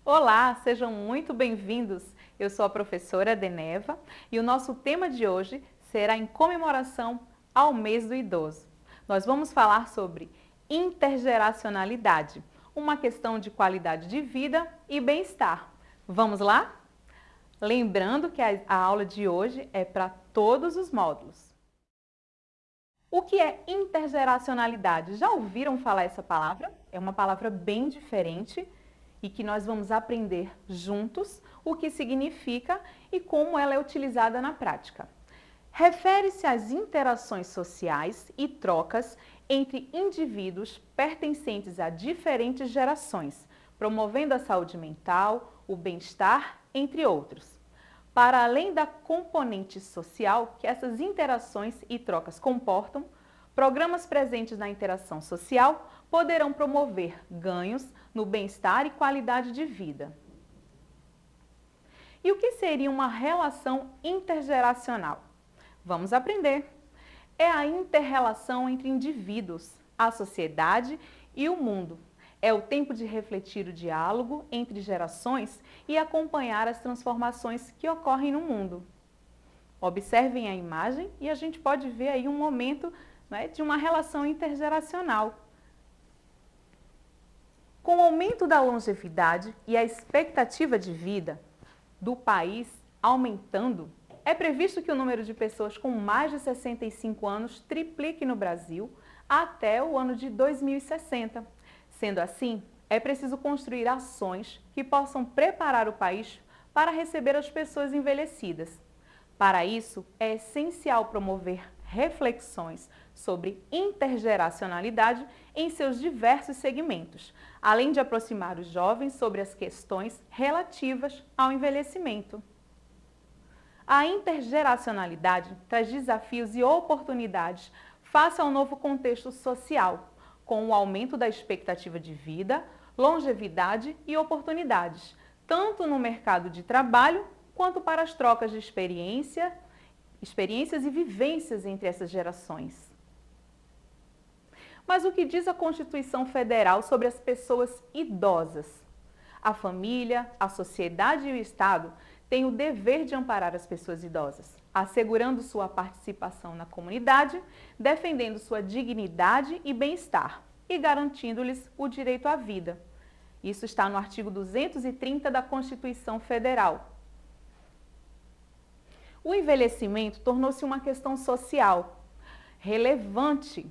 Olá, sejam muito bem-vindos. Eu sou a professora Deneva e o nosso tema de hoje será em comemoração ao mês do idoso. Nós vamos falar sobre intergeracionalidade, uma questão de qualidade de vida e bem-estar. Vamos lá? Lembrando que a aula de hoje é para todos os módulos. O que é intergeracionalidade? Já ouviram falar essa palavra? É uma palavra bem diferente e que nós vamos aprender juntos o que significa e como ela é utilizada na prática. Refere-se às interações sociais e trocas entre indivíduos pertencentes a diferentes gerações, promovendo a saúde mental, o bem-estar, entre outros. Para além da componente social que essas interações e trocas comportam, programas presentes na interação social poderão promover ganhos no bem-estar e qualidade de vida. E o que seria uma relação intergeracional? Vamos aprender. É a inter-relação entre indivíduos, a sociedade e o mundo. É o tempo de refletir o diálogo entre gerações e acompanhar as transformações que ocorrem no mundo. Observem a imagem e a gente pode ver aí um momento, né, de uma relação intergeracional. Com o aumento da longevidade e a expectativa de vida do país aumentando, é previsto que o número de pessoas com mais de 65 anos triplique no Brasil até o ano de 2060. Sendo assim, é preciso construir ações que possam preparar o país para receber as pessoas envelhecidas. Para isso, é essencial promover reflexões sobre intergeracionalidade em seus diversos segmentos, além de aproximar os jovens sobre as questões relativas ao envelhecimento. A intergeracionalidade traz desafios e oportunidades face ao novo contexto social, com o aumento da expectativa de vida, longevidade e oportunidades, tanto no mercado de trabalho quanto para as trocas de experiências e vivências entre essas gerações. Mas o que diz a Constituição Federal sobre as pessoas idosas? A família, a sociedade e o Estado têm o dever de amparar as pessoas idosas, assegurando sua participação na comunidade, defendendo sua dignidade e bem-estar e garantindo-lhes o direito à vida. Isso está no artigo 230 da Constituição Federal. O envelhecimento tornou-se uma questão social relevante,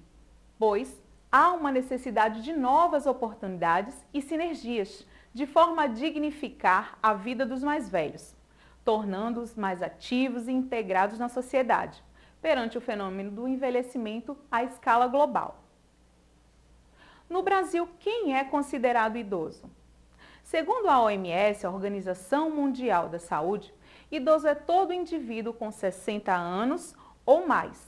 pois há uma necessidade de novas oportunidades e sinergias, de forma a dignificar a vida dos mais velhos, tornando-os mais ativos e integrados na sociedade, perante o fenômeno do envelhecimento à escala global. No Brasil, quem é considerado idoso? Segundo a OMS, a Organização Mundial da Saúde, idoso é todo indivíduo com 60 anos ou mais.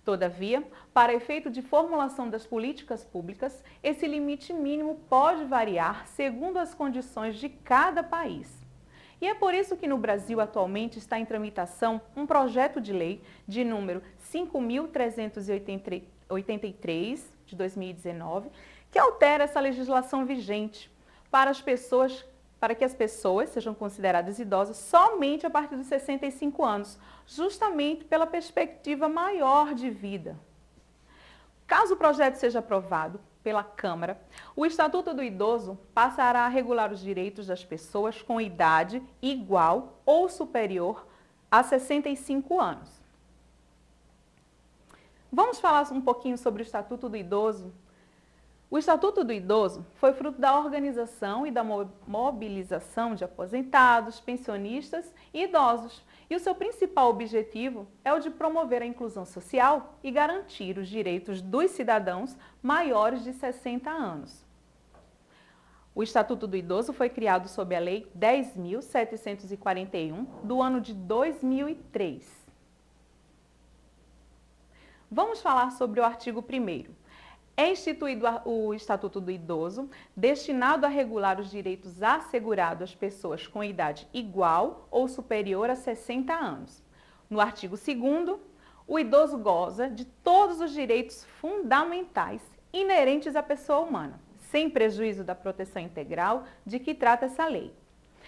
Todavia, para efeito de formulação das políticas públicas, esse limite mínimo pode variar segundo as condições de cada país. E é por isso que no Brasil atualmente está em tramitação um projeto de lei de número 5.383 de 2019, que altera essa legislação vigente para que as pessoas sejam consideradas idosas somente a partir dos 65 anos, justamente pela perspectiva maior de vida. Caso o projeto seja aprovado pela Câmara, o Estatuto do Idoso passará a regular os direitos das pessoas com idade igual ou superior a 65 anos. Vamos falar um pouquinho sobre o Estatuto do Idoso? O Estatuto do Idoso foi fruto da organização e da mobilização de aposentados, pensionistas e idosos, e o seu principal objetivo é o de promover a inclusão social e garantir os direitos dos cidadãos maiores de 60 anos. O Estatuto do Idoso foi criado sob a Lei 10.741 do ano de 2003. Vamos falar sobre o artigo 1º. É instituído o Estatuto do Idoso, destinado a regular os direitos assegurados às pessoas com idade igual ou superior a 60 anos. No artigo 2º, o idoso goza de todos os direitos fundamentais inerentes à pessoa humana, sem prejuízo da proteção integral de que trata essa lei,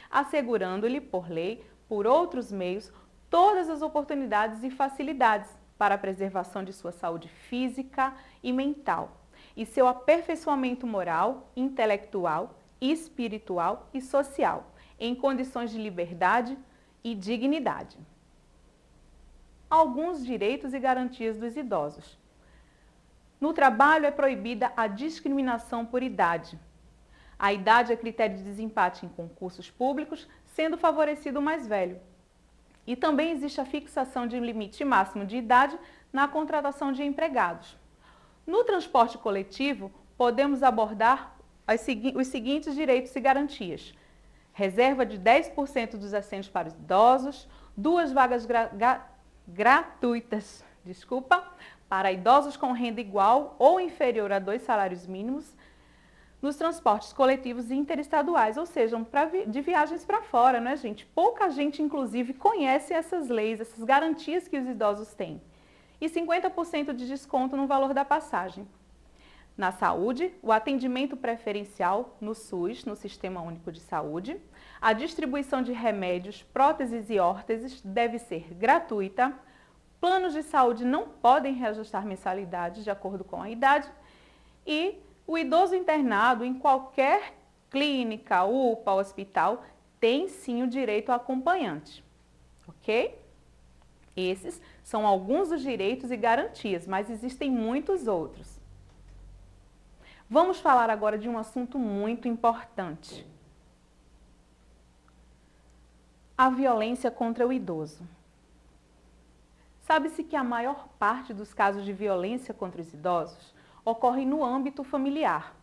assegurando-lhe, por lei, por outros meios, todas as oportunidades e facilidades para a preservação de sua saúde física e mental e seu aperfeiçoamento moral, intelectual, espiritual e social, em condições de liberdade e dignidade. Alguns direitos e garantias dos idosos. No trabalho é proibida a discriminação por idade. A idade é critério de desempate em concursos públicos, sendo favorecido o mais velho. E também existe a fixação de um limite máximo de idade na contratação de empregados. No transporte coletivo, podemos abordar os seguintes direitos e garantias. Reserva de 10% dos assentos para os idosos, 2 vagas gratuitas, para idosos com renda igual ou inferior a 2 salários mínimos nos transportes coletivos e interestaduais, ou seja, de viagens para fora, né, gente? Pouca gente, inclusive, conhece essas leis, essas garantias que os idosos têm. E 50% de desconto no valor da passagem. Na saúde, o atendimento preferencial no SUS, no Sistema Único de Saúde, a distribuição de remédios, próteses e órteses deve ser gratuita, planos de saúde não podem reajustar mensalidades de acordo com a idade e o idoso internado em qualquer clínica, UPA, hospital, tem sim o direito a acompanhante, ok? Esses são alguns dos direitos e garantias, mas existem muitos outros. Vamos falar agora de um assunto muito importante. A violência contra o idoso. Sabe-se que a maior parte dos casos de violência contra os idosos ocorre no âmbito familiar,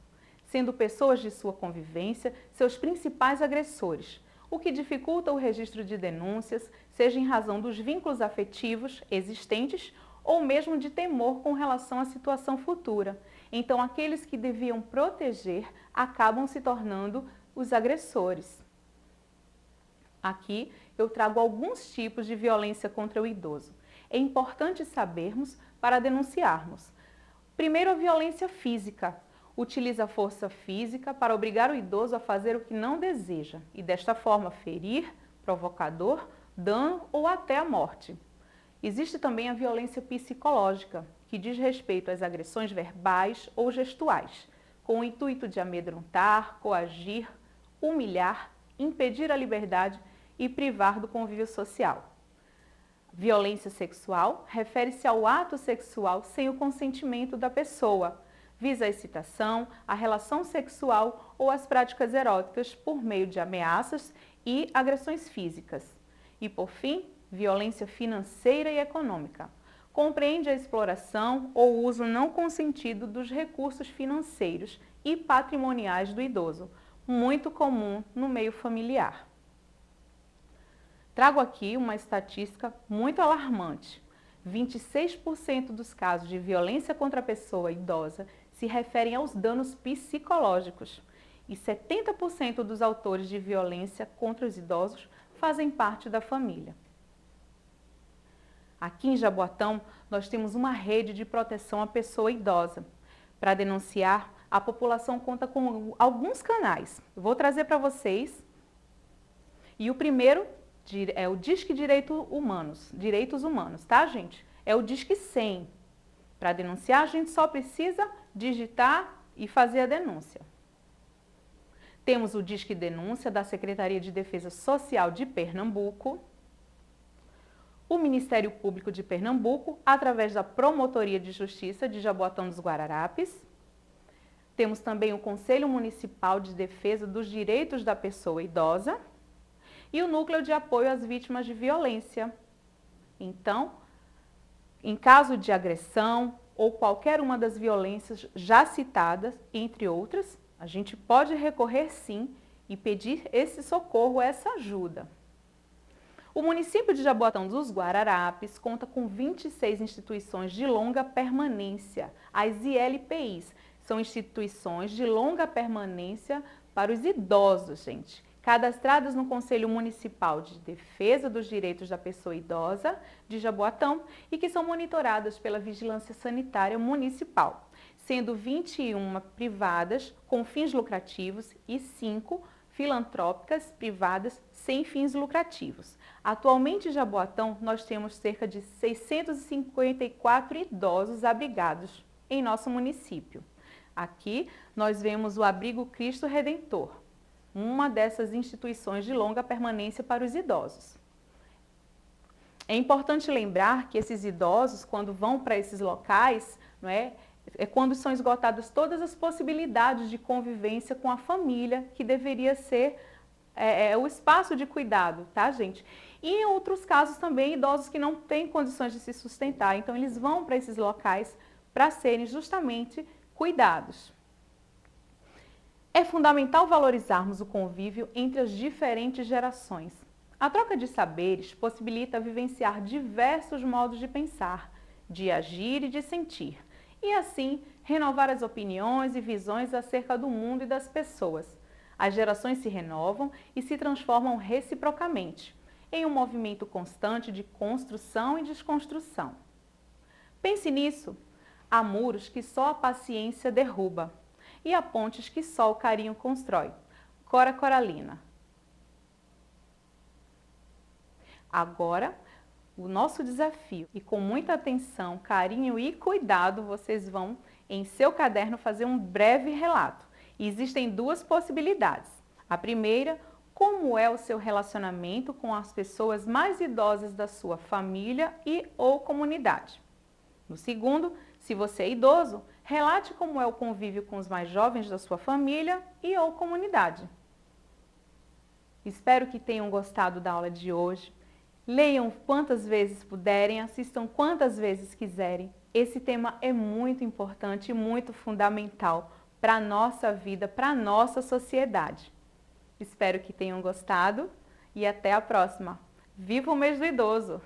sendo pessoas de sua convivência seus principais agressores, o que dificulta o registro de denúncias, seja em razão dos vínculos afetivos existentes ou mesmo de temor com relação à situação futura. Então, aqueles que deviam proteger acabam se tornando os agressores. Aqui eu trago alguns tipos de violência contra o idoso. É importante sabermos para denunciarmos. Primeiro, a violência física. Utiliza a força física para obrigar o idoso a fazer o que não deseja e, desta forma, ferir, provocador, dano ou até a morte. Existe também a violência psicológica, que diz respeito às agressões verbais ou gestuais, com o intuito de amedrontar, coagir, humilhar, impedir a liberdade e privar do convívio social. Violência sexual refere-se ao ato sexual sem o consentimento da pessoa, visa a excitação, a relação sexual ou as práticas eróticas por meio de ameaças e agressões físicas. E, por fim, violência financeira e econômica. Compreende a exploração ou uso não consentido dos recursos financeiros e patrimoniais do idoso, muito comum no meio familiar. Trago aqui uma estatística muito alarmante. 26% dos casos de violência contra a pessoa idosa se referem aos danos psicológicos e 70% dos autores de violência contra os idosos fazem parte da família. Aqui em Jaboatão, nós temos uma rede de proteção à pessoa idosa. Para denunciar, a população conta com alguns canais. Eu vou trazer para vocês. E o primeiro é o Disque Direitos Humanos, tá, gente? É o Disque 100. Para denunciar, a gente só precisa digitar e fazer a denúncia. Temos o Disque Denúncia da Secretaria de Defesa Social de Pernambuco, o Ministério Público de Pernambuco, através da Promotoria de Justiça de Jaboatão dos Guararapes. Temos também o Conselho Municipal de Defesa dos Direitos da Pessoa Idosa e o Núcleo de Apoio às Vítimas de Violência. Então, em caso de agressão ou qualquer uma das violências já citadas, entre outras, a gente pode recorrer sim e pedir esse socorro, essa ajuda. O município de Jaboatão dos Guararapes conta com 26 instituições de longa permanência, as ILPIs. São instituições de longa permanência para os idosos, gente, cadastradas no Conselho Municipal de Defesa dos Direitos da Pessoa Idosa de Jaboatão e que são monitoradas pela Vigilância Sanitária Municipal, sendo 21 privadas com fins lucrativos e 5 filantrópicas privadas sem fins lucrativos. Atualmente em Jaboatão nós temos cerca de 654 idosos abrigados em nosso município. Aqui nós vemos o Abrigo Cristo Redentor, uma dessas instituições de longa permanência para os idosos. É importante lembrar que esses idosos, quando vão para esses locais, não é quando são esgotadas todas as possibilidades de convivência com a família, que deveria ser o espaço de cuidado, tá, gente? E em outros casos também, idosos que não têm condições de se sustentar, então eles vão para esses locais para serem justamente cuidados. É fundamental valorizarmos o convívio entre as diferentes gerações. A troca de saberes possibilita vivenciar diversos modos de pensar, de agir e de sentir, e assim renovar as opiniões e visões acerca do mundo e das pessoas. As gerações se renovam e se transformam reciprocamente, em um movimento constante de construção e desconstrução. Pense nisso. Há muros que só a paciência derruba e há pontes que só o carinho constrói. Cora Coralina. Agora, o nosso desafio, e com muita atenção, carinho e cuidado, vocês vão, em seu caderno, fazer um breve relato. E existem duas possibilidades. A primeira, como é o seu relacionamento com as pessoas mais idosas da sua família e ou comunidade. No segundo, se você é idoso, relate como é o convívio com os mais jovens da sua família e ou comunidade. Espero que tenham gostado da aula de hoje. Leiam quantas vezes puderem, assistam quantas vezes quiserem. Esse tema é muito importante e muito fundamental para a nossa vida, para a nossa sociedade. Espero que tenham gostado e até a próxima. Viva o mês do idoso!